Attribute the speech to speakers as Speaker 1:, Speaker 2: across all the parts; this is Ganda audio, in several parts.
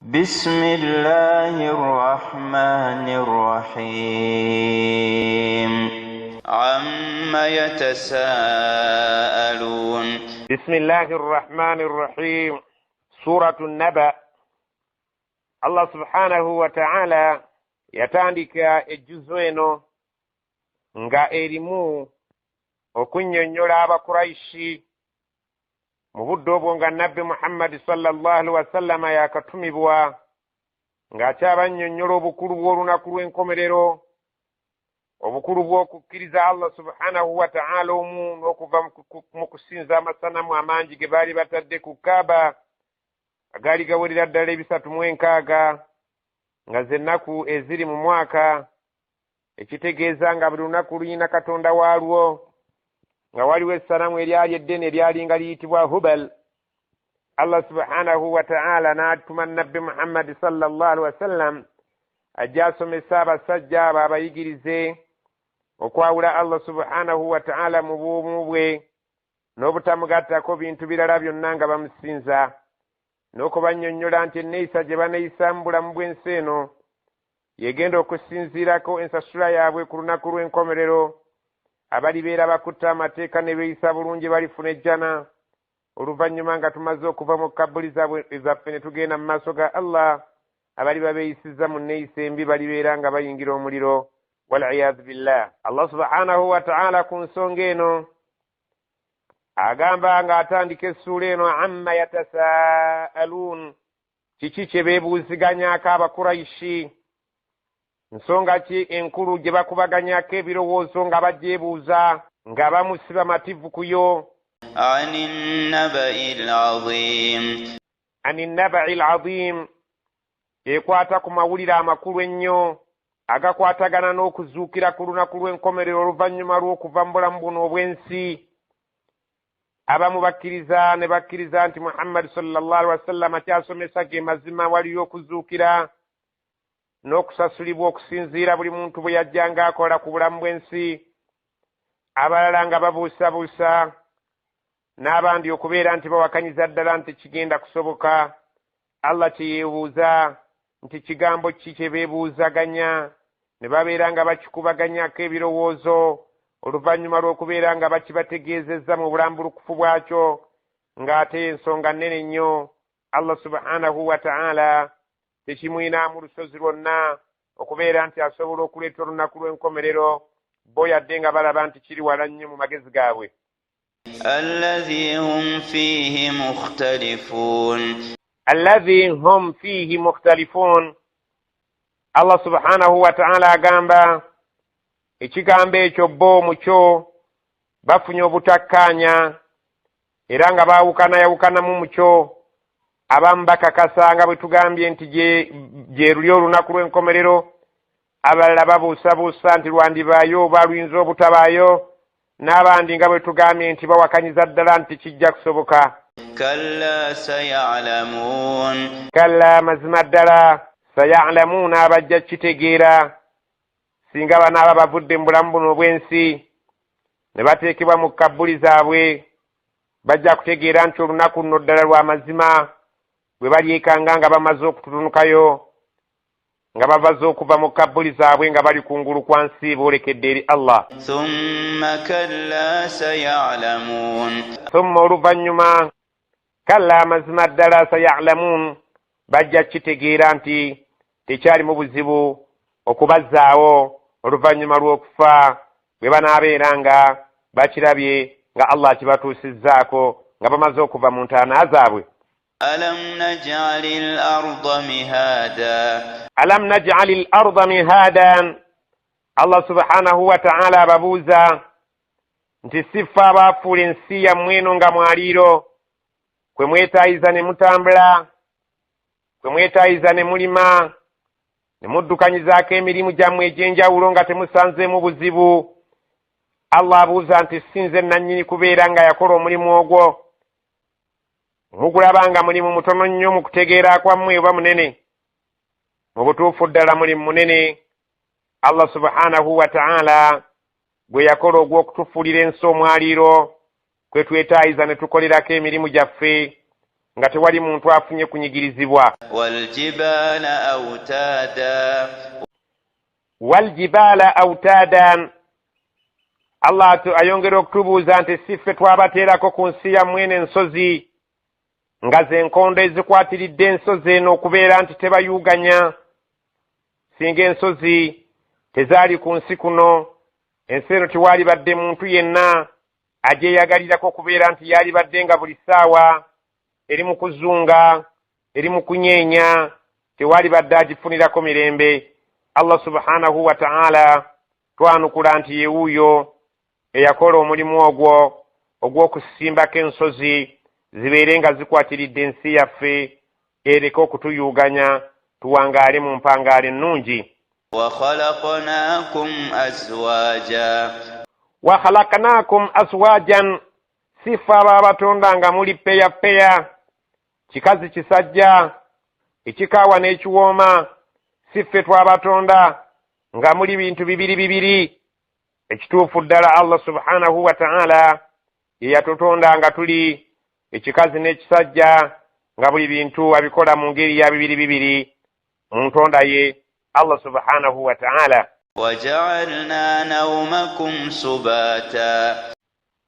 Speaker 1: بسم الله الرحمن الرحيم عما يتساءلون
Speaker 2: بسم الله الرحمن الرحيم سورة النبأ. الله سبحانه وتعالى yatandika ejjuzo eno nga erimu okunnyonnyola abakuraishi mu budde obwo nga nabbi Muhammad sallallahu alaihi wasallama yakatumibwa ng'akyabannyonnyola obukulu bw'olunaku lw'enkomerero, obukulu bw'okukkiriza Allah subhanahu wa ta'ala omu n'okuva mu kusinza amasanamu amangi ge baali batadde ku Kaaba agaali gawerera ddala 306 nga z'ennaku eziri mu mwaka, ekitegeeza nga buli lunaku luyina katonda waalwo, nga waliwo essanamu eryali eddene eryali nga liyitibwa Hubal. Allah subhanahu wa ta'ala n'atuma nabbi Muhammad sallallahu alaihi wasallam ajja asomesa abasajja abo abayigirize okwawula Allah subhanahu wa ta'ala mu bwomu bwe n'obutamugattako bintu birala byonna nga bamusinza, n'okubannyonnyola nti enneeyisa gye baneeyisa mu bulamu bw'ensi eno yegenda okusinziirako ensasula yaabwe ku lunaku lw'enkomerero. Abalibeera bakutte amateeka ne beeyisa bulungi balifuna ejjana, oluvannyuma nga tumaze okuva mu kabbuli zaffe ne tugenda mu maaso ga Allah. Abali babeeyisizza mu nneeyisa embi balibeera nga bayingira omuliro, wal'iyaazu billah. Allah subhanahu wa ta'ala ku nsonga eno agamba ng'atandika essuula eno, amma yatasaaluun, kiki kye beebuuziganyako abakuraishi? Nsonga ki enkulu gye bakubaganyako ebirowoozo nga bajjeebuuza nga bamusiba mativu ku yo?
Speaker 1: ani nnabai alazim, ekwata ku mawulire amakulu ennyo agakwatagana n'okuzuukira ku lunaku lw'enkomerero oluvannyuma lw'okuva mu bulamu buno obw'ensi. Abamu bakkiriza ne bakkiriza nti Muhammad sallallahu alaihi wasallam akyasomesa ge mazima waliyo okuzuukira n'okusasulibwa okusinziira buli muntu bwe yajjanga akola ku bulamu bw'ensi. Abalala nga babuusabuusa, n'abandi okubeera nti bawakanyiza ddala nti kigenda kusoboka. Allah kyeyeebuuza nti kigambo ki kye beebuuzaganya, ne babeera nga bakikubaganyako ebirowoozo oluvannyuma lw'okubeera nga bakibategeezezza mu bulambulukufu bwakyo, ng'ate ensonga nnene nnyo. Allah subhanahu wa ta'ala tekimwinaamu lusozi lwonna okubeera nti asobola okuleeta olunaku lw'enkomerero, bo yadde nga balaba nti kiri wala nnyo mu magezi gaabwe. الذي هم فيه مختلفون.
Speaker 2: Allah subhanahu wa ta'ala agamba ekigambo ekyo bo mu kyo bafunye obutakkaanya era nga baawukanamu mu kyo. Abamu bakakasa nga bwe tugambye nti gye luli olunaku lw'enkomerero, abalala babuusabuusa nti lwandibaayo oba luyinza obutabaayo, n'abandi nga bwe tugambye nti bawakanyiza ddala nti kijja kusoboka. Kalla, mazima ddala, sayalamuuna, abajja kitegeera singa banaaba bavudde mu bulamu buno obw'ensi ne bateekebwa mu kabbuli zaabwe, bajja kutegeera nti olunaku luno ddala lwa mazima, bwe balyekanga nga bamaze okututunukayo, nga bavaze okuva mu kabbuli zaabwe nga bali kungulu kwa nsi boolekedde eri Allah. Thumma oluvannyuma, kalla, amazima ddala, sayalamuun, bajja kitegeera nti tekyalimu buzibu okubazzaawo oluvannyuma lw'okufa bwe banaabeera nga bakirabye nga Allah kibatuusizzaako nga bamaze okuva mu ntaana zaabwe.
Speaker 1: alam naj'alil
Speaker 2: arda mihaadan. Allah subhanahu wa ta'ala ababuuza nti siffe abaafuula ensi yammwe eno nga mwaliiro, kwe mwetaayiza ne mutambula, kwe mwetaayiza ne mulima, ne muddukanyizaako emirimu gyammwe egy'enjawulo nga temusanzeemu buzibu. Allah abuuza nti sinze nannyini kubeera nga yakola omulimu ogwo? Mugulaba nga mulimu mutono nnyo mu kutegeera kwammwe oba munene? Mu butuufu ddala mulimu munene. Allah subhanahu wa ta'ala gwe yakola ogw'okutufuulira ensi omwaliiro kwe twetaayiza ne tukolerako emirimu gyaffe
Speaker 1: nga tewali muntu afunye kunyigirizibwa.
Speaker 2: Waljibala awtada,
Speaker 1: waljibala autadan, Allah ayongera okutubuuza nti si ffe twabateerako ku nsi yammwe n'ensozi nga ze nkondo ezikwatiridde ensozi eno okubeera nti tebayuuganya. Singa ensozi tezaali ku nsi kuno, ensi eno tewaali badde muntu yenna ajeeyagalirako kubeera nti yaali badde nga buli ssaawa eri mu kuzunga, eri mu kunyeenya, tewaali badde agifunirako mirembe. Allah subhanahu wa ta'ala twanukula nti ye wuuyo eyakola omulimu ogwo ogw'okusimbako ensozi zibeere nga zikwatiridde ensi yaffe, ereke okutuyuuganya tuwangaale mu mpangaale ennungi.
Speaker 2: wa khalaqnakum azwaja,
Speaker 1: wa khalaqnakum azwajan, sifa ababatonda nga muli peya kikazi kisajja, ekikaawa n'ekiwooma. Siffe twabatonda nga muli bintu bibiri. Ekituufu ddala Allah subhanahu wa ta'ala ye yatutonda nga tuli ekikazi n'ekisajja, nga buli bintu abikola mu ngeri ya bibiri mu ntonda ye Allah subhanahu wa ta'ala.
Speaker 2: waja'alna nawmakum subata,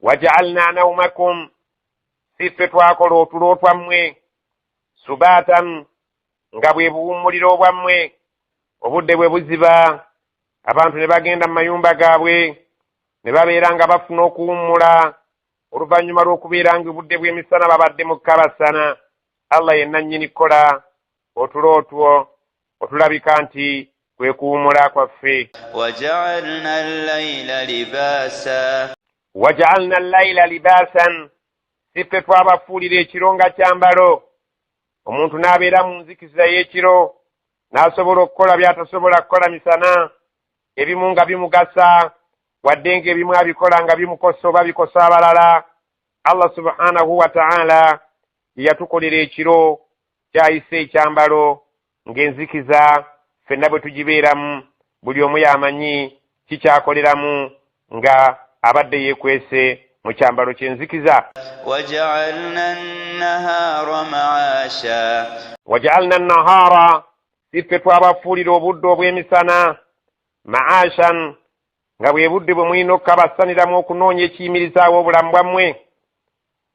Speaker 1: waja'alna nawmakum, siffe twakola otulo twammwe subatan, nga bwe buwummuliro bwammwe. Obudde bwe buziba, abantu ne bagenda mu mayumba gaabwe ne babeera nga bafuna okuwummula oluvannyuma lw'okubeera nga obudde bw'emisana babadde mu kkabasana. Allah yenna nnyini kola otulo otwo otulabika nti kwe kuwummula kwaffe.
Speaker 2: waja'alna al-layla libasa,
Speaker 1: waja'alna al-layla libasan, siffe twabafuulira ekiro nga kyambalo. Omuntu n'abeera mu nzikiza y'ekiro n'asobola okukola by'atasobola kukola misana, ebimu nga bimugasa wadde ng'ebimu abikola nga bimukosa oba bikosa abalala. Allah subhanahu wa ta'ala yatukolera ekiro kyayise ekyambalo ng'enzikiza ffenna bwe tugibeeramu buli omu yamanyi kikyakoleramu nga abadde yeekwese mu kyambalo ky'enzikiza.
Speaker 2: waja'alna an-nahara ma'asha,
Speaker 1: waja'alna an-nahara, siffe twabafuulira obudde obw'emisana ma'ashan, nga bwe budde bwe mulina okukabasaniramu okunoonya ekiyimirizaawo obulamu bwammwe.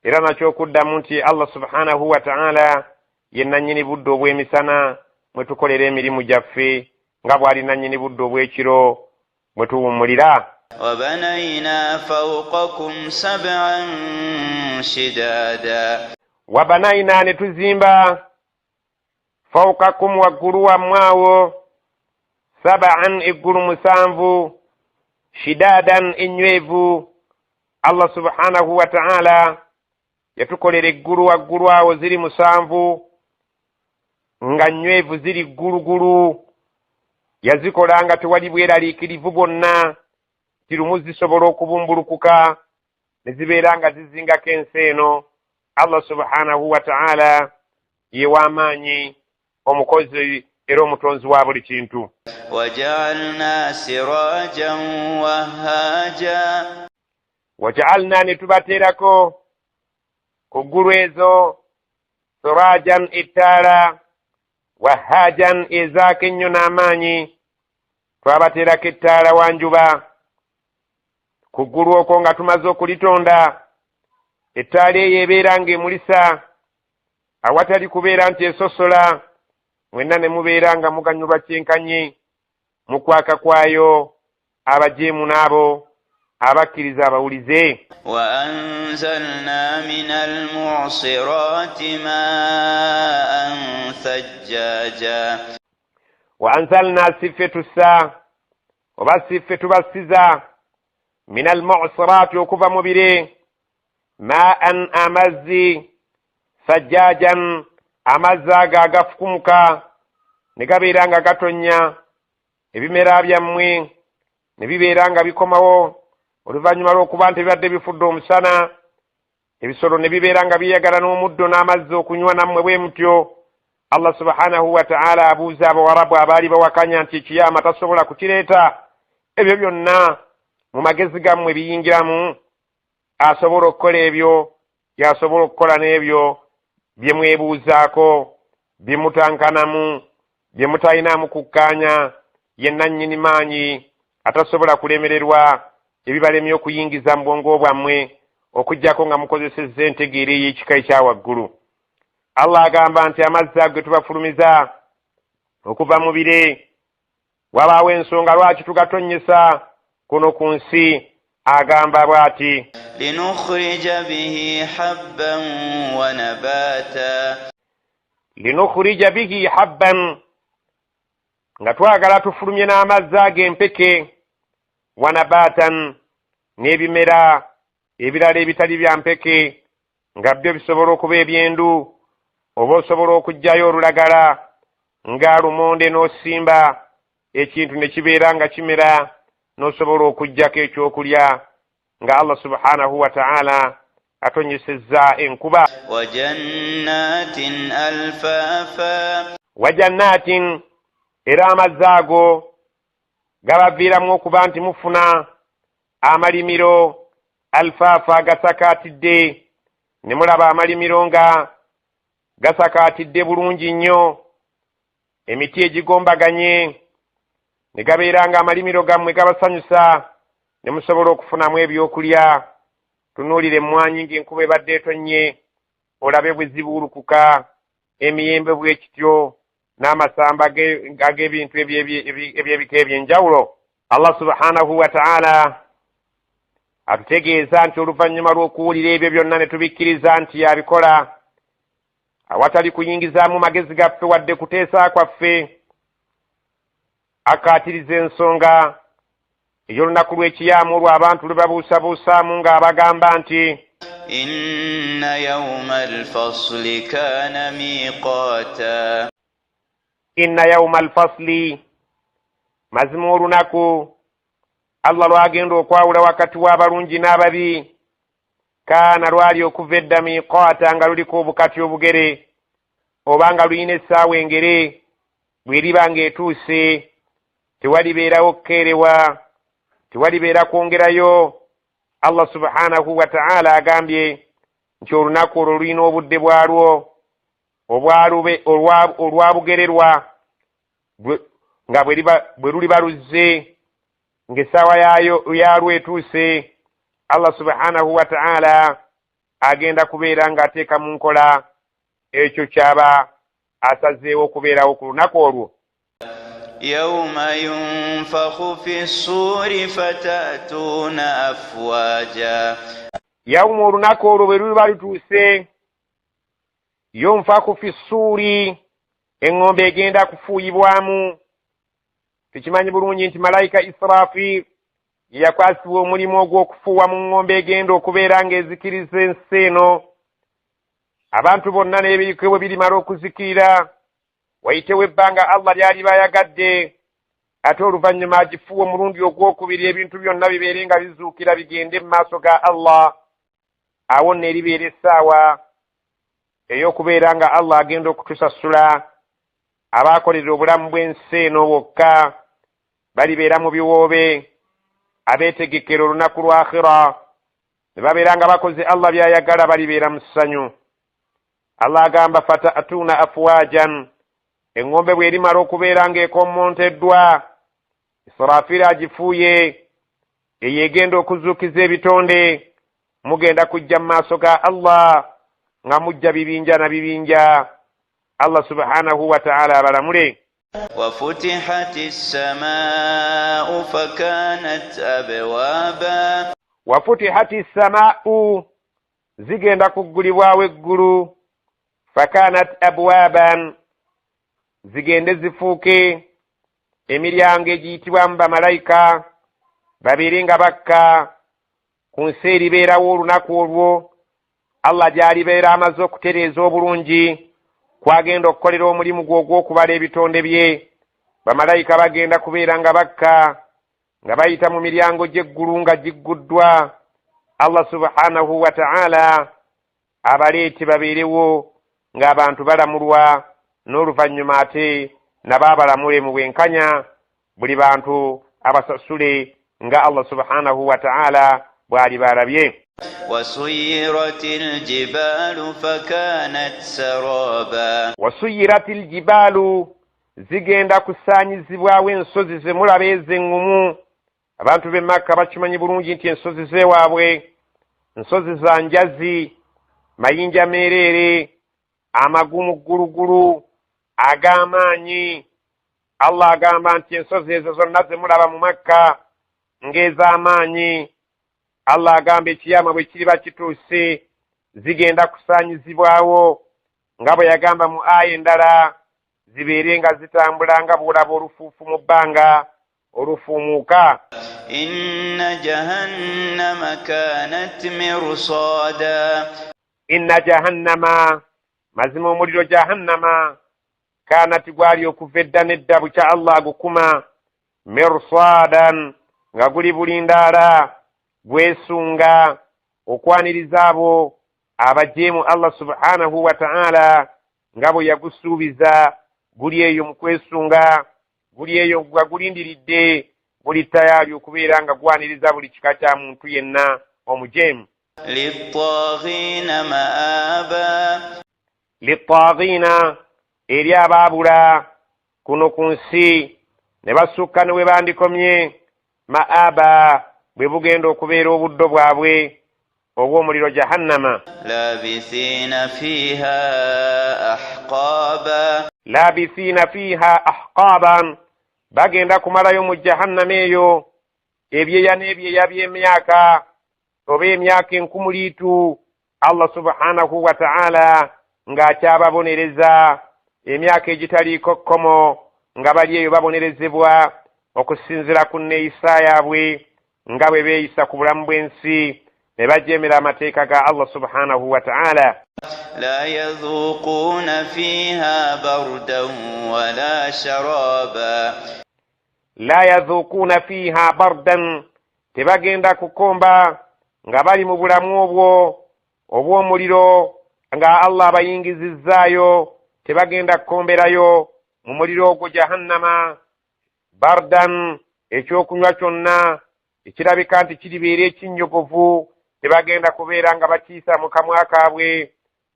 Speaker 1: Era nakyo okuddamu nti Allah subhanahu wa ta'ala yenna nnyini budde obw'emisana mwe tukolera emirimu gyaffe, nga bw'ali nannyini budde obw'ekiro mwe tuwummulira.
Speaker 2: wabanayna fawqakum sab'an shidada,
Speaker 1: wabanayna, ne tuzimba fawqakum, waggulu wammwe awo, sab'an, eggulu musanvu, shidadan, enywevu. Allah subhanahu wa ta'ala yatukolera eggulu waggulu awo ziri musanvu nga nywevu, ziri ggulugulu. Yazikola nga tewali bweraliikirivu bwonna, tirumu zisobola okubumbulukuka ne zibeera nga zizingako ensi eno. Allah subhanahu wa ta'ala ye w'amaanyi, omukozi era omutonzi wa buli kintu.
Speaker 2: waja'alna sirajan wahhaja,
Speaker 1: waja'alna, ne tubateerako ku ggulu ezo sirajan, ettaala, wahhajan, ezaako ennyo n'amaanyi. Twabateerako ettaala wanjuba ku ggulu okwo nga tumaze okulitonda. Ettaala eyo ebeera ng'emulisa awatali kubeera nti esosola, mwenna ne mubeera nga muganyulwa kyenkanye mu kwaka kwayo. Abajeemu n'abo abakkiriza abawulize.
Speaker 2: wa anzalna minal mu'sirati ma'an thajjaja,
Speaker 1: wa anzalna, siffe tussa oba siffe tubasiza, minal mu'sirati, okuva mu bire, ma'an, amazzi, sajjajan, amazzi ago agafukumuka ne gabeera nga gatonnya. Ebimera byammwe ne bibeera nga bikomawo oluvannyuma lw'okuba nti bibadde bifudde omusana. Ebisolo ne bibeera nga biyagala n'omuddo n'amazzi okunywa, nammwe bwe mutyo. Allah subhanahu wa ta'ala abuuza Abawarabu abaali bawakanya nti ekiyama tasobola kukireeta. Ebyo byonna mu magezi gammwe biyingiramu. Asobola okukola ebyo, yasobola okukola n'ebyo bye mwebuuzaako bye mutankanamu bye mutalinamu kukkaanya ye nannyini maanyi atasobola kulemererwa ebibalemye okuyingiza mu bwongo bwammwe okuggyako nga mukozesezza entegeera ey'ekika ekya waggulu. Allah agamba nti amazzi ago ge tubafulumiza okuva mu bire wabaawo ensonga lwaki tugatonnyesa kuno ku nsi. Agamba bw'ati
Speaker 3: linukhrija bihi habban wa nabata,
Speaker 1: linukhrija bihi habban, nga twagala tufulumye n'amazzi ag'empeke, wa nabatan, n'ebimera ebirala ebitali bya mpeke nga byo bisobola okuba ebyendu, oba osobola okuggyayo olulagala nga lumonde n'osimba ekintu ne kibeera nga kimera, n'osobola okuggyako ekyokulya nga Allah subhanahu wa ta'ala atonyesezza enkuba.
Speaker 3: wa jannatin alfafa,
Speaker 1: wa jannatin, era amazzi ago gabaviiramu okuba nti mufuna amalimiro alfaafa gasakaatidde, ne mulaba amalimiro nga gasakaatidde bulungi nnyo, emiti egigombaganye, ne gabeera nga amalimiro gammwe gabasanyusa, ne musobola okufunamu ebyokulya. Tunuulire emmwanyi ng'enkuba ebadde etonnye, olabe bwe zibuulukuka, emiyembe bwe kityo, n'amasamba ag'ebintu eby'ebika ebyenjawulo. Allah subhanahu wa ta'ala atutegeeza nti oluvannyuma lw'okuwulira ebyo byonna ne tubikkiriza nti yabikola, awatali kuyingizaamu magezi gaffe wadde kuteesa kwaffe, akaatiriza ensonga ey'olunaku lw'ekiyaamu olwo abantu lwe babuusabuusaamu ng'abagamba nti
Speaker 3: inna yawma alfasli kana miqata,
Speaker 1: inna yawma alfasli, mazima olunaku Allah lwagenda okwawula wakati w'abalungi n'ababi, kaana lwali okuva edda miqata, nga luliko obukati obugere, oba nga luyina essaawa engere, bw'eriba ng'etuuse tewalibeerawo kukeerewa, tewalibeera kwongerayo. Allah subhanahu wa ta'ala agambye nti olunaku olwo lulina obudde bwalwo olwabugererwa, nga bwe luliba luzze ng'essaawa yaalwo etuuse. Allah subhanahu wa ta'ala agenda kubeera ng'ateeka mu nkola ekyo kyaba asazeewo okubeerawo ku lunaku olwo.
Speaker 3: yawma yunfakhu fi ssuri fatatuna afwaja,
Speaker 1: yawma, olunaku olwo bwe luliba lutuuse, yunfaku fi ssuri, eŋŋombe egenda kufuuyibwamu. Tukimanyi bulungi nti malayika Israfil yakwasibwa omulimu ogw'okufuuwa mu ŋŋombe egenda okubeera ng'ezikiriza ensi eno. Abantu bonna n'ebiriko bwe birimala okuzikirira, wayitewo ebbanga Allah lyali bayagadde, ate oluvannyuma agifuuwa omulundi ogwokubiri, ebintu byonna bibeere nga bizuukira bigende mu maaso ga Allah. Awo nno eribeera essaawa ey'okubeera nga Allah agenda okutusasula abaakolera obulamu bw'ensi eno bwokka, balibeera mu biwoobe, abeetegekera olunaku lwa akhira, ne babeera nga bakoze Allah by'ayagala, balibeera mu ssanyu. Allah agamba fatatuna afwajan, eŋŋombe bw'erimala okubeera ng'ekommonteddwa, Israfil agifuuye, eyo egenda okuzuukiza ebitonde, mugenda kujja mu maaso ga Allah nga mujja bibinja na bibinja. Allah subhanahu wa ta'ala abalamule.
Speaker 3: wa futihati samaa'u fakanat abwaba,
Speaker 1: wa futihati samaa'u, zigenda kuggulibwawo eggulu, fakanat abwaban, zigende zifuuke emiryango egiyitibwamu bamalayika, babeere nga bakka ku nsi eribeerawo olunaku olwo. Allah gy'alibeera amaze okutereeza obulungi kwagenda okukolera omulimu gwe ogw'okubala ebitonde bye, bamalayika bagenda kubeera nga bakka nga bayita mu miryango gy'eggulu nga gigguddwa. Allah subhanahu wa ta'ala abaleete babeerewo ng'abantu balamulwa, n'oluvannyuma ate nabo abalamule mu bwenkanya, buli bantu abasasule nga Allah subhanahu wa ta'ala bw'ali balabye.
Speaker 3: وسيرت الجبال فكانت سرابا
Speaker 2: وسيرت الجبال zigenda kusaanyizibwawo ensozi ze mulaba ez'eŋŋumu. Abantu b'e Makka bakimanyi bulungi nti ensozi z'ewaabwe nsozi za njazi, mayinja meereere, amagumu ggulugulu ag'amaanyi. Allah agamba nti ensozi ezo zonna ze mulaba mu Makka ng'ez'amaanyi. Allah agamba ekiyama bwe kiriba kituuse zigenda kusaanyizibwawo nga bwe yagamba mu aya endala, zibeere nga zitambula nga bw'olaba olufuufu mu bbanga olufuumuuka.
Speaker 3: inna jahannama kanat mirsada.
Speaker 2: Inna jahannama, mazima omuliro jahannama, kanat gwali okuva edda n'edda bukya Allah agukuma, mirsadan nga guli bulindaala gwesunga okwaniriza abo abajeemu Allah subhanahu wa ta'ala nga bwe yagusuubiza. Guli eyo mu kwesunga, guli eyo nga gulindiridde, guli tayali okubeera nga gwaniriza buli kika kya muntu yenna omujeemu.
Speaker 3: littaghina maaba.
Speaker 2: Littaghina, eri abaabula kuno ku nsi ne basukka ne we bandikomye, maaba bwe bugenda okubeera obuddo bwabwe obw'omuliro jahannama.
Speaker 3: labithina fiha ahqaba.
Speaker 2: Labithina fiha ahqaban, bagenda kumalayo mu jahannama eyo ebyeya n'ebyeya by'emyaka oba emyaka enkumuliitu. Allah subhanahu wa ta'ala ng'akyababonereza emyaka egitaliiko kkomo, nga bali eyo babonerezebwa okusinziira ku nneeyisa yaabwe nga bwe beeyisa ku bulamu bw'ensi ne bajeemera amateeka ga Allah subhanahu wa ta'ala.
Speaker 3: la yadhuquna fiha bardan wala sharaba.
Speaker 2: La yadhuquna fiha bardan, tebagenda kukomba nga bali mu bulamu obwo obw'omuliro nga Allah abayingizizzaayo, tebagenda kukomberayo mu muliro ogwo jahannama bardan, ekyokunywa kyonna ekirabika nti kiribeera ekinnyogovu tebagenda kubeera nga bakiisa mu kamwa kaabwe.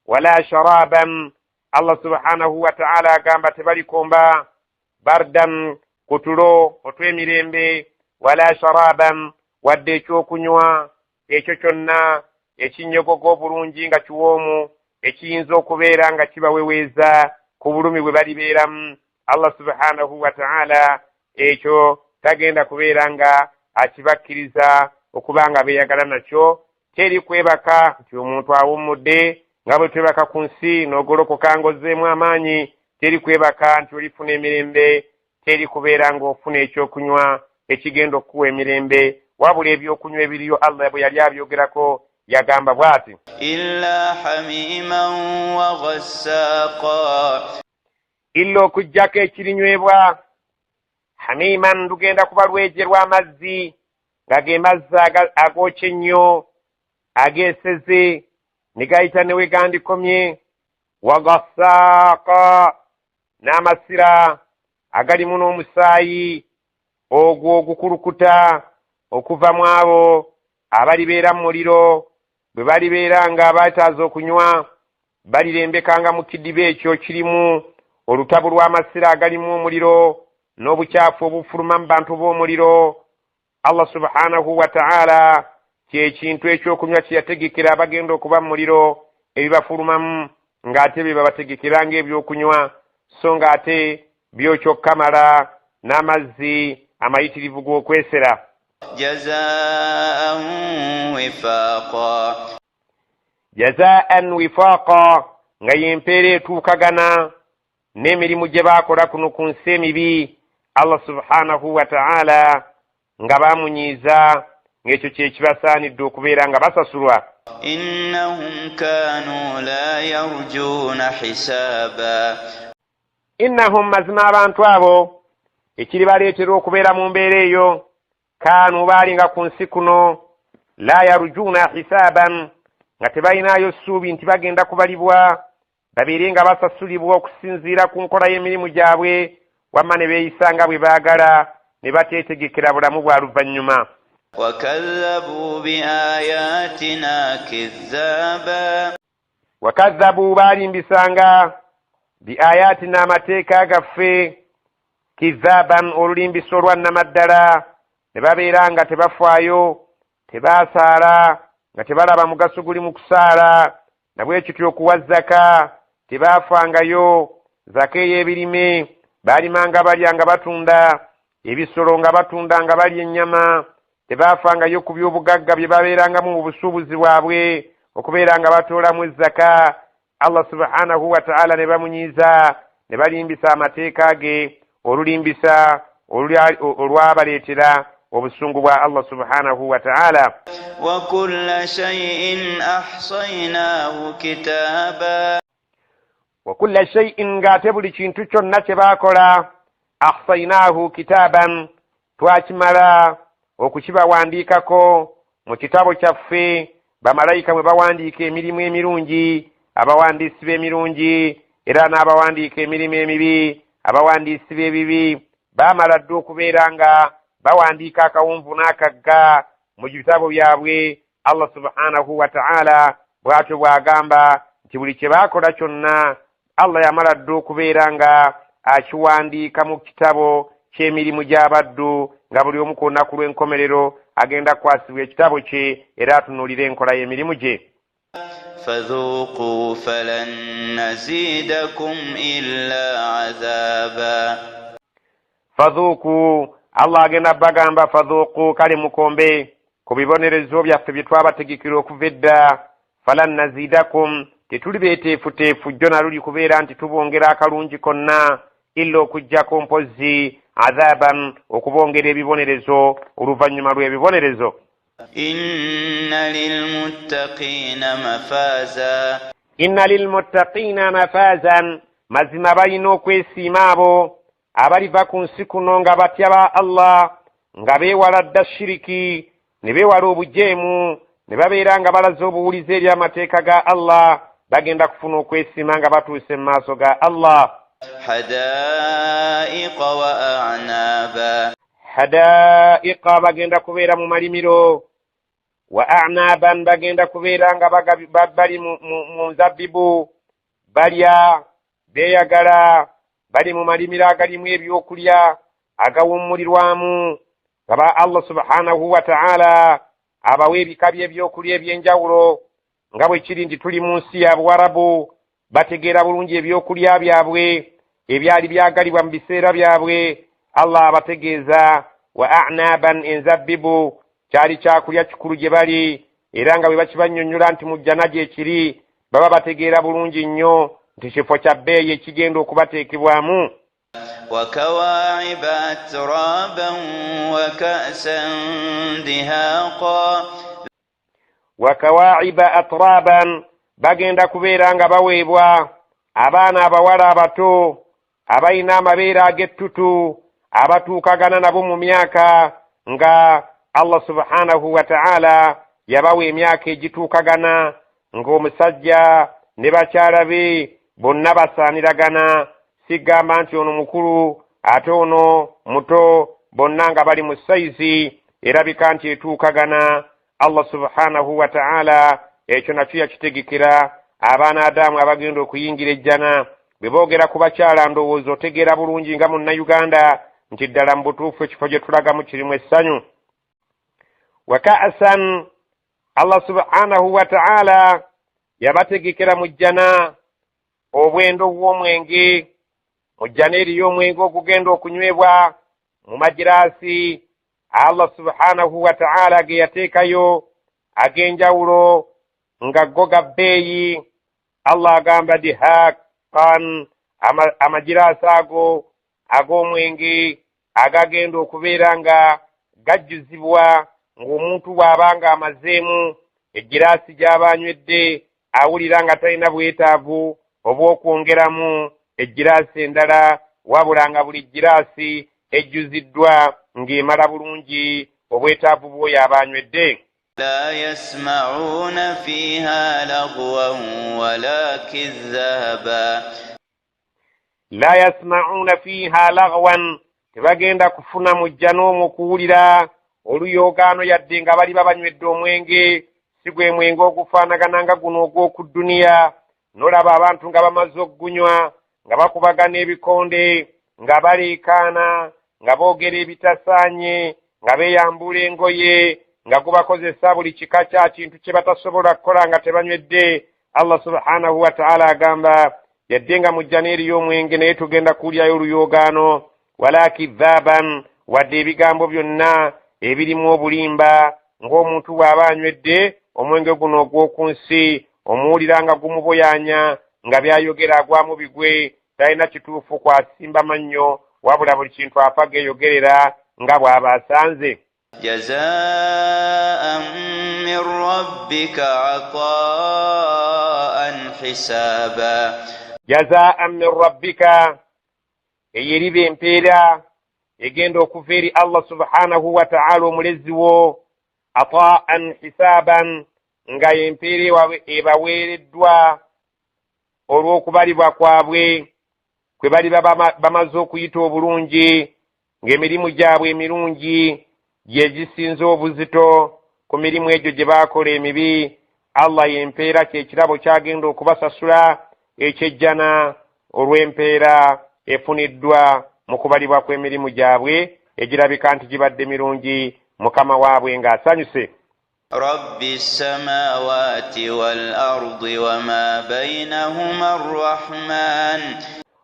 Speaker 2: Wala sharaban, Allah subhanahu wa ta'ala agamba tebalikomba bardan kutulo otw'emirembe, wala sharaban wadde ekyokunywa ekyo kyonna ekinnyogogo obulungi nga kiwoomu ekiyinza okubeera nga kibaweweeza ku bulumi bwe balibeeramu. Allah subhanahu wa ta'ala ekyo tagenda kubeera nga akibakkiriza okuba nga beeyagala nakyo. Teri kwebaka nti omuntu awummudde nga bwe twebaka ku nsi n'ogolokoka ng'ozzeemu amaanyi. Teri kwebaka nti olifuna emirembe, teri kubeera ng'ofuna ekyokunywa ekigenda okuwa emirembe, wabula ebyokunywa ebiriyo Allah bwe yali abyogerako yagamba bw'ati,
Speaker 3: illa hamiman wa ghassaqa.
Speaker 2: illa okuggyako ekirinywebwa. Hamiman lugenda kuba lwejje lw'amazzi nga ge mazzi agookye ennyo ageeseze ne gayita ne we gandikomye. Wa ghassaqa, n'amasira agalimu n'omusaayi ogwo ogukulukuta okuva mu abo abalibeera mu muliro. Bwe balibeera nga bataaza okunywa balirembekanga mu kidiba ekyo kirimu olutabu lw'amasira agalimu omuliro n'obukyafu obufuluma mu bantu b'omuliro. Allah subhanahu wa ta'ala kyekintu ekyokunywa kye yategekera abagenda okuba mu muliro ebibafulumamu, ng'ate bye babategekera ng'ebyokunywa, so ng'ate byo kyokkamala n'amazzi amayitirivu g'okwesera.
Speaker 3: Jazaa'an wifaqa.
Speaker 2: Jazaa'an wifaqa, nga y'empeera etuukagana n'emirimu gye baakola kuno ku nsi emibi. Allah subhanahu wa ta'ala nga baamunyiiza ng'ekyo kye kibasaanidde okubeera nga basasulwa.
Speaker 3: Innahum kaanu la yarjuuna hisaaba.
Speaker 2: Innahum, mazima abantu abo ekiri baleetera okubeera mu mbeera eyo, kaanu baali nga ku nsi kuno la yarjuuna hisaaban, nga tebalinayo ssuubi nti bagenda kubalibwa babeere nga basasulibwa okusinziira ku nkola y'emirimu gyabwe, wamma ne beeyisa nga bwe baagala ne bateetegekera bulamu bwa luvannyuma.
Speaker 3: وكذبوا بآياتنا كذابا
Speaker 2: وكذبوا balimbisanga biayatina amateeka gaffe kizaban olulimbisa olwannamaddala ne babeera nga tebafaayo tebasaala nga tebalaba mugaso guli mu kusaala na bwekityo okuwa zaka tebaafangayo zaka ey'ebirime baalimanga balya nga batunda ebisolo nga batunda nga balya ennyama tebaafangayo ku by'obugagga bye babeerangamu mu busuubuzi bwabwe okubeera nga batoolamu ezzaka Allah subhanahu wa ta'ala ne bamunyiiza ne balimbisa amateeka ge olulimbisa olwabaleetera obusungu bwa Allah subhanahu wa ta'ala.
Speaker 3: wa kulla shay'in ahsaynahu kitaba
Speaker 2: wa kulla shay'in ng'ate buli kintu kyonna kye baakola ahsaynahu kitaban twakimala okukibawandiikako mu kitabo kyaffe bamalayika mwe bawandiika emirimu emirungi abawandiisi b'emirungi era n'abawandiika emirimu emibi abawandiisi b'ebibi baamala dda okubeera nga bawandiika akawunvu n'akagga mu bitabo byabwe. Allah subhanahu wa ta'ala bw'atyo bw'agamba nti buli kye baakola kyonna Allah yamala dda okubeera nga akiwandiika mu kitabo ky'emirimu gy'abaddu nga buli omu ku lunaku lw'enkomerero agenda kukwasibwa ekitabo kye era atunuulira enkola y'emirimu gye.
Speaker 3: فذوقوا فلن نزيدكم إلا عذابا
Speaker 2: fadhuku Allah agenda bagamba fadhuku kale mukombe ku bibonerezo byaffe bye twabategekera okuva edda falan nazidakum tetulibeeteefuteefu jjo naluli kubeera nti tubongera akalungi konna illa okuggyako mpozzi adhaban okubongera ebibonerezo oluvannyuma lw'ebibonerezo.
Speaker 3: inna lilmuttaqina mafaza
Speaker 2: inna lilmuttaqina mafazan mazima balina okwesiima abo abaliva ku nsi kuno nga batya ba Allah nga beewala dda shiriki ne beewala obujeemu ne babeera nga balaze obuwulize eri amateeka ga Allah bagenda kufuna okwesiima nga batuuse mu maaso ga Allah.
Speaker 3: hadaiqa wa a'naba
Speaker 2: hadaiqa bagenda kubeera mu malimiro wa a'naban bagenda kubeera nga bali mu nzabbibu balya beeyagala bali mu malimiro agalimu ebyokulya agawummulirwamu nga Allah subhanahu wa ta'ala abawa ebika by'ebyokulya eby'enjawulo nga bwe kiri nti tuli mu nsi ya Buwarabu bategeera bulungi ebyokulya byabwe ebyali byagalibwa mu biseera byabwe. Allah abategeeza wa a'naban enzabbibu kyali kyakulya kikulu gye bali era nga bwe bakibannyonnyola nti mujja nagyo ekiri baba bategeera bulungi nnyo nti kifo kya bbeeyi ekigenda okubateekebwamu.
Speaker 3: وكواعب أترابا وكأسا دهاقا
Speaker 2: وكواعب أترابا bagenda kubeera nga baweebwa abaana abawala abato abalina amabeere ag'ettutu abatuukagana nabo mu myaka nga Allah subhanahu wa ta'ala yabawa emyaka egituukagana ng'omusajja ne bakyala be bonna basaaniragana sigamba nti ono mukulu ate ono muto bonna nga bali mu sayizi erabika nti etuukagana. Allah subhanahu wa ta'ala ekyo nakyo yakitegekera abaana Adamu abagenda okuyingira ejjana bwe boogera ku bakyala ndowooza otegeera bulungi nga munnayuganda nti ddala mu butuufu ekifo gye tulagamu kirimu essanyu. wa ka'san Allah subhanahu wa ta'ala yabategekera mu jjana obwendo bw'omwenge mu jjana eriyo omwenge ogugenda okunywebwa mu magiraasi Allah subhanahu wa ta'ala ge yateekayo ag'enjawulo nga go ga bbeeyi. Allah agamba dihaqan amagiraasi ago ag'omwenge agagenda okubeera nga gajjuzibwa ng'omuntu bw'abanga amazeemu egiraasi gy'aba anywedde awulira nga talina bwetaavu obw'okwongeramu egiraasi endala wabula nga buli giraasi ejjuziddwa ng'emala bulungi obwetaavu bw'oyo aba anywedde.
Speaker 3: لا يسمعون فيها لغوا ولا كذابا
Speaker 2: لا يسمعون فيها لغوا tebagenda kufuna mujja n'omu kuwulira
Speaker 1: oluyoogaano yadde nga bali babanywedde omwenge si gwe mwenge ogufaanagana nga guno ogw'oku dduniya. N'olaba abantu nga bamaze okugunywa nga bakubagana ebikonde, nga baleekaana, nga boogera ebitasaanye, nga beeyambula engoye, nga gubakozesa buli kika kya kintu kye batasobola kukola nga tebanywedde. Allah subhanahu wa ta'ala agamba yadde nga mujja n'eriyo omwenge naye tugenda kulyayo oluyoogaano, wala kidhaaban, wadde ebigambo byonna ebirimu obulimba, ng'omuntu bw'aba anywedde omwenge guno ogw'oku nsi, omuwulira nga gumuboyaanya, nga byayogera agwamu bigwe, talina kituufu kwasimba mannyo, wabula buli kintu afa geeyogerera nga bw'aba asanze.
Speaker 3: Jazaa'an min rabbika 'ataa'an hisaaba.
Speaker 1: Jazaa'an min rabbika, eyo eriba empeera egenda okuva eri Allah subhanahu wa ta'ala omulezi wo, 'ataa'an hisaaban, nga empeera ebaweereddwa olw'okubalibwa kwabwe kwe bali bamaze okuyita obulungi, ng'emirimu gyabwe emirungi gye gisinze obuzito ku mirimu egyo gye baakola emibi. Allah y'empeera kyekirabo kyagenda okubasasula ekyejjana olw'empeera efuniddwa mu kubalibwa kw'emirimu gyabwe egirabika nti gibadde mirungi, Mukama waabwe ng'asanyuse.
Speaker 3: Rabbi samawati wal ardi wa ma baynahuma ar-Rahman.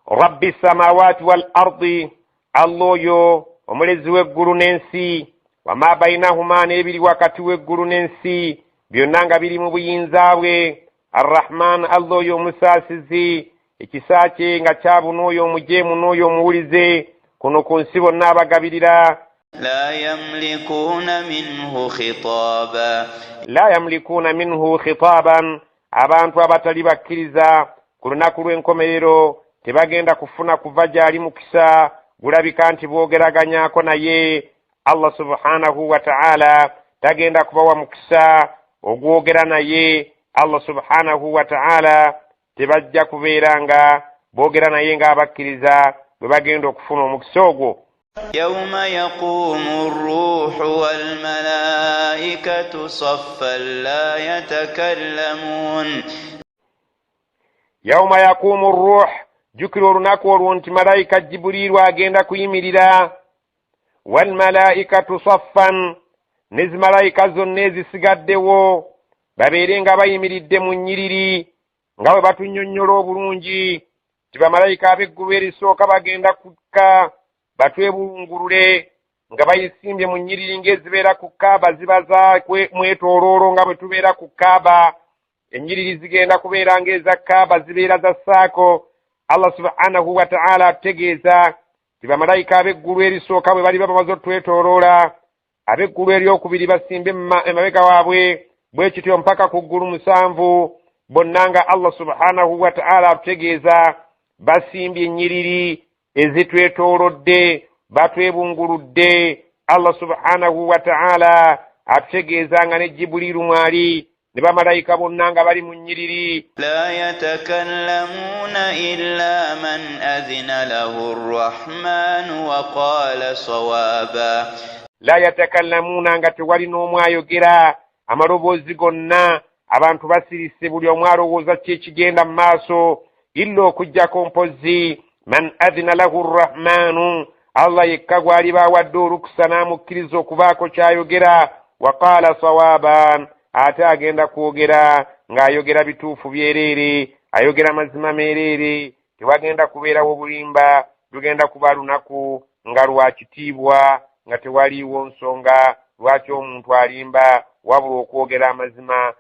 Speaker 1: Rabbi samawati wal ardi, Allah oyo omulezi w'eggulu n'ensi, wa ma baynahuma, n'ebiri wakati w'eggulu n'ensi byonna nga biri mu buyinza bwe. Ar-Rahman, Allah oyo omusaasizi, ekisa kye nga kyabuna oyo omujeemu n'oyo omuwulize kuno ku nsi bonna abagabirira.
Speaker 3: La yamlikuuna minhu khitaaba.
Speaker 1: La yamlikuuna minhu khitaaban, abantu abatali bakkiriza ku lunaku lw'enkomerero tebagenda kufuna kuva gy'ali mukisa gulabika nti boogeraganyako naye. Allah subhanahu wa ta'ala tagenda kubawa mukisa ogwogera naye. Allah subhanahu wa ta'ala tebajja kubeera nga boogera naye ng'abakkiriza bwe bagenda okufuna omukisa ogwo.
Speaker 3: Yawma yaqumu ar-ruuhu wal malaa'ikatu saffan la yatakallamuun. Yawma
Speaker 1: yaqumu ar-ruuh, jukira olunaku olwo nti malayika Jibuliiru agenda kuyimirira. Wal malaa'ikatu saffan, n'ezimalayika zonna ezisigaddewo babeere nga bayimiridde mu nnyiriri nga bwe batunnyonnyola obulungi ti bamalayika ab'eggulu erisooka bagenda kukka batwebulungulule nga bayisimbye mu nnyiriri ng'ezibeera ku Kaaba ziba za mwetooloolo nga bwe tubeera ku Kaaba. Ennyiriri zigenda kubeera ng'eza Kaaba zibeera za saako. Allah subhanahu wa ta'ala atutegeeza ti bamalayika ab'eggulu erisooka bwe bali bamaze otwetooloola, ab'eggulu eryokubiri basimbe emabega waabwe, bwe kityo mpaka ku ggulu musanvu, bonna nga Allah subhanahu wa ta'ala atutegeeza basimbye ennyiriri ezitwetoolodde, batwebunguludde. Allah subhanahu wa ta'ala atutegeeza nga ne Jibuliiru mwali ne bamalayika bonna nga bali mu nnyiriri.
Speaker 3: La yatakallamuuna illa man adhina lahu ar-Rahmanu wa qaala sawaaba.
Speaker 1: La yatakallamuuna, nga tewali n'omu ayogera, amaloboozi gonna abantu basirise, buli omu alowooza ki ekigenda mu maaso, illa okuggyako mpozi man adhina lahu ar-Rahmanu, Allah yekka gw'aliba awadde olukusa n'amukkiriza okubaako ky'ayogera. Wa qaala sawaaban, ate agenda kwogera ng'ayogera bituufu byereere, ayogera mazima meereere. Tewagenda kubeerawo obulimba, lugenda kuba lunaku nga lwa kitiibwa, nga tewaliiwo nsonga lwaki omuntu alimba, wabula okwogera amazima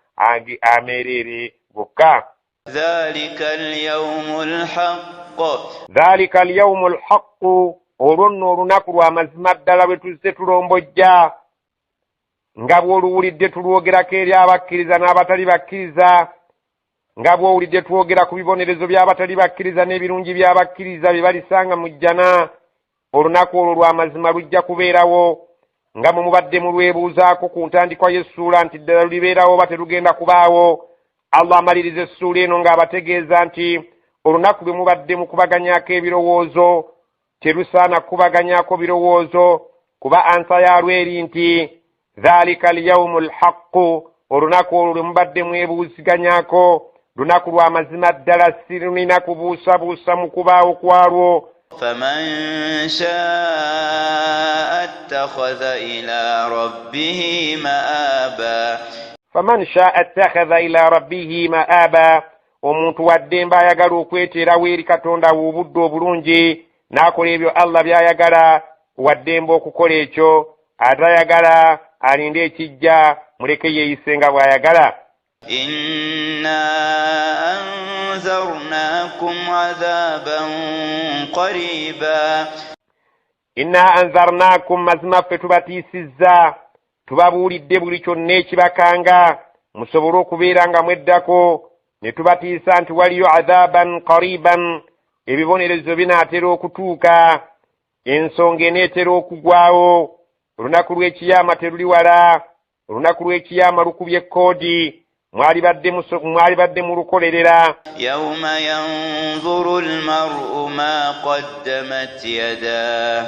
Speaker 1: ameereere gokka.
Speaker 3: Dhalika al-yawmu al-haqq.
Speaker 1: Dhalika al-yawmu al-haqq, olwo nno olunaku lwa mazima ddala bwe tuzze tulombojja, nga bw'oluwulidde tulwogerako eri abakkiriza n'abatali bakkiriza, nga bw'owulidde twogera ku bibonerezo by'abatali bakkiriza n'ebirungi by'abakkiriza bye balisanga mu jjana. Olunaku olwo lwa mazima lujja kubeerawo, nga mwe mubadde mulwebuuzaako ku ntandikwa y'essuula nti ddala lulibeerawo oba terugenda kubaawo. Allah amaliriza essuula eno ng'abategeeza nti olunaku lwe mubadde mukubaganyako ebirowoozo terusaana kukubaganyako birowoozo, kuba ansa yalwo eri nti dhalika alyawmu alhaqqu olunaku olwo lwe mubadde mwebuuziganyako lunaku lwa mazima ddala sirulina kubuusabuusa mu kubaawo kwalwo.
Speaker 3: فمن شاء اتخذ إلى ربه مآبا
Speaker 1: faman shaa attakhadha ila rabbihi ma'aba omuntu waddemba ayagala okweteerawo eri katonda we obudde obulungi n'akola ebyo Allah by'ayagala waddemba okukola ekyo atayagala alinde ekijja muleke yeeyise nga bw'ayagala.
Speaker 3: إنا أنذرناكم عذابا قريبا
Speaker 1: inna anzarnakum mazima ffe tubatiisizza tubabuulidde buli kyonna ekibakanga musobole okubeera nga mweddako ne tubatiisa nti waliyo adhaban qariban ebibonerezo binaatera okutuuka ensonga eneetera okugwawo olunaku lw'ekiyama teruli wala olunaku lw'ekiyama lukubye ekkoodi mwali badde mu lukolerera.
Speaker 3: يوم ينظر المرء ما قدمت يداه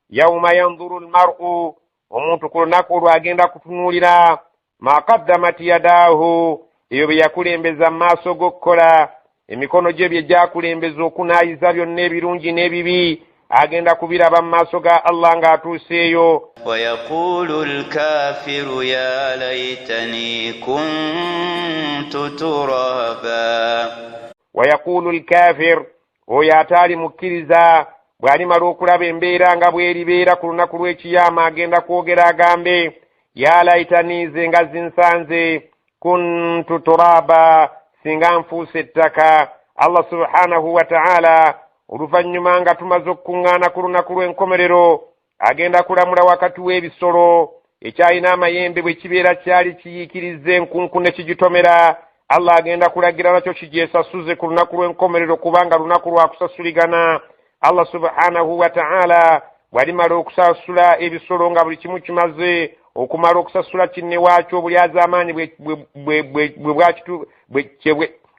Speaker 1: yawma yanzuru almar'u omuntu ku lunaku olwo agenda kutunuulira ma qaddamat yadaahu eyo bye yakulembeza mu maaso g'okkola emikono gye bye gyakulembeza okunaayiza byonna ebirungi n'ebibi agenda kubiraba mu maaso ga Allah ng'atuuseeyo.
Speaker 3: ويقول الكافر يا ليتني كنت ترابا
Speaker 1: wayaqulu alkafir oyo ataali mukkiriza bw'alimala okulaba embeera nga bw'eribeera ku lunaku lw'ekiyama agenda kwogera agambe ya laitani nze nga zinsanze kuntu turaba singa nfuuse ettaka. Allah subhanahu wa ta'ala oluvannyuma nga tumaze okukuŋŋaana ku lunaku lw'enkomerero agenda kulamula wakati w'ebisolo ekyalina amayembe bwe kibeera kyali kiyiikiriza enkunku ne kigitomera. Allah agenda kulagira nakyo kigyesasuze ku lunaku lw'enkomerero kubanga lunaku lwa kusasuligana. Allah subhanahu wa ta'ala bw'alimala okusasula ebisolo nga buli kimu kimaze okumala okusasula kinne waakyo obulyazaamaanyi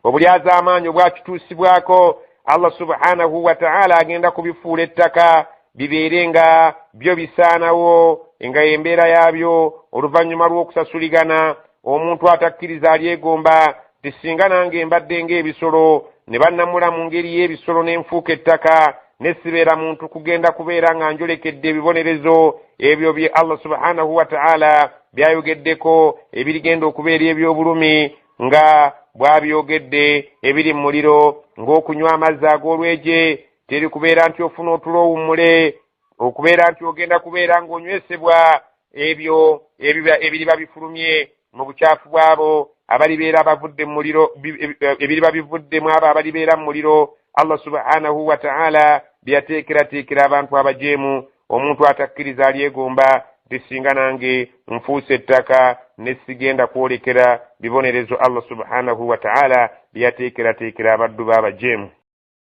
Speaker 1: obulyazaamaanyi obwakituusibwako Allah subhanahu wa ta'ala agenda kubifuula ettaka bibeere nga byo bisaanawo nga embeera yaabyo oluvannyuma lw'okusasuligana. Omuntu atakkiriza alyegomba tisinga nange mbadde ng'ebisolo ne bannamula mu ngeri y'ebisolo n'enfuuka ettaka nesibeera muntu kugenda kubeera nga njolekedde ebibonerezo ebyo bye Allah subhanahu wa ta'ala byayogeddeko ebirigenda okubeera eby'obulumi nga bw'abyogedde ebiri mu muliro ng'okunywa amazzi ag'olweje teri kubeera nti ofuna otulo owummule okubeera nti ogenda kubeera ng'onywesebwa ebyo ebiriba bifulumye mu bukyafu bwabo abalibeera bavudde mu muliro ebiriba bivuddemu abo abalibeera mu muliro. Allah subhanahu wa ta'ala byateekerateekera abantu abajeemu. Omuntu atakkiriza alyegomba tisinga nange nfuuse ettaka ne sigenda kwolekera bibonerezo Allah subhanahu wa ta'ala byateekerateekera abaddu b'abajeemu.